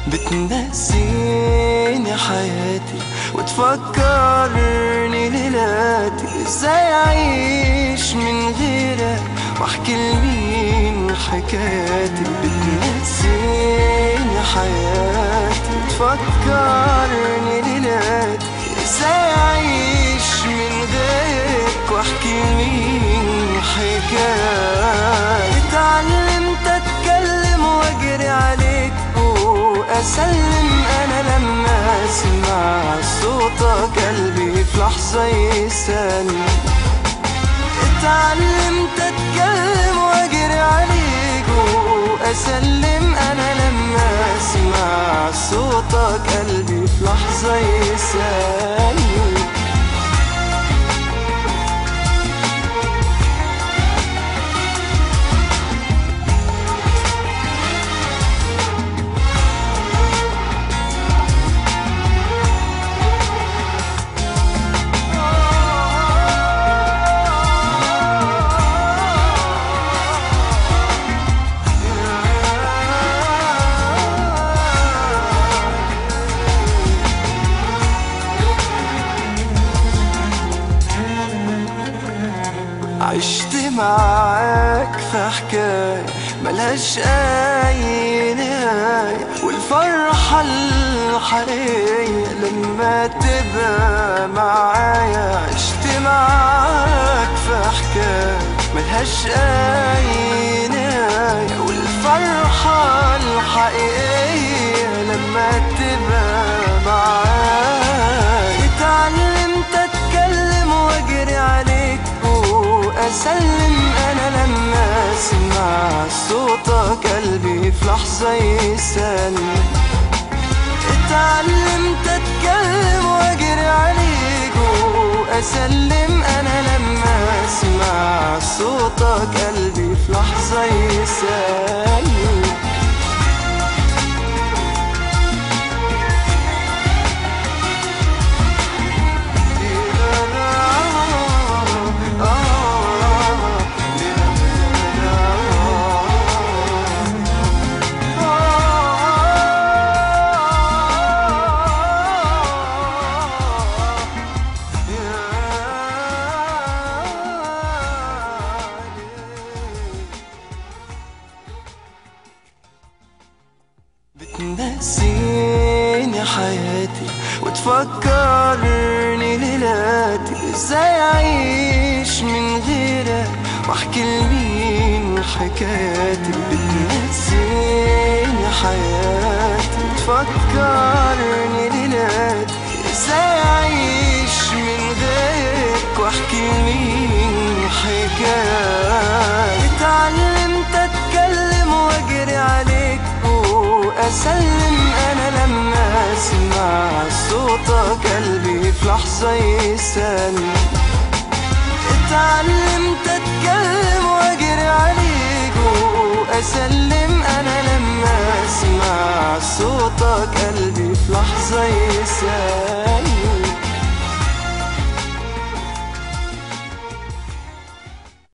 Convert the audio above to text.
بتنسيني حياتي وتفكرني ليلاتي ازاي اعيش من غيرك واحكي لمين حكاياتي. بتنسيني حياتي وتفكرني ليلاتي ازاي اعيش من غيرك واحكي لمين حكاياتي. اتعلمت اتكلم واجري عليك واسلم انا لما اسمع صوتك قلبي في لحظة يسألني. اتعلمت اتكلم واجري عليك واسلم انا لما اسمع صوتك قلبي في لحظة يسألني. عشت معاك في حكاية ملهاش أي نهاية، والفرحة الحقيقية لما تبقى معايا. عشت معاك في حكاية ملهاش أي نهاية، والفرحة الحقيقية لما تبقى معايا. اتعلمت أتكلم وأجري عليك وأسلم أنا لما أسمع صوتك قلبي في لحظة يسألني. اتعلمت أتكلم وأجري عليك وأسلم أنا لما أسمع صوتك قلبي في لحظة يسألني. بتنسيني حياتي وتفكرني ليلاتي ازاي اعيش من غيرك واحكي لمين حكاياتي. بتنسيني حياتي وتفكرني ليلاتي ازاي اعيش من غيرك واحكي لمين حكاياتي. اتعلمت اتكلم واجري عليك وأسلم أنا لما أسمع صوتك قلبي في لحظة يسألني. اتعلمت أتكلم وأجري عليك وأسلم أنا لما أسمع صوتك قلبي في لحظة يسألني.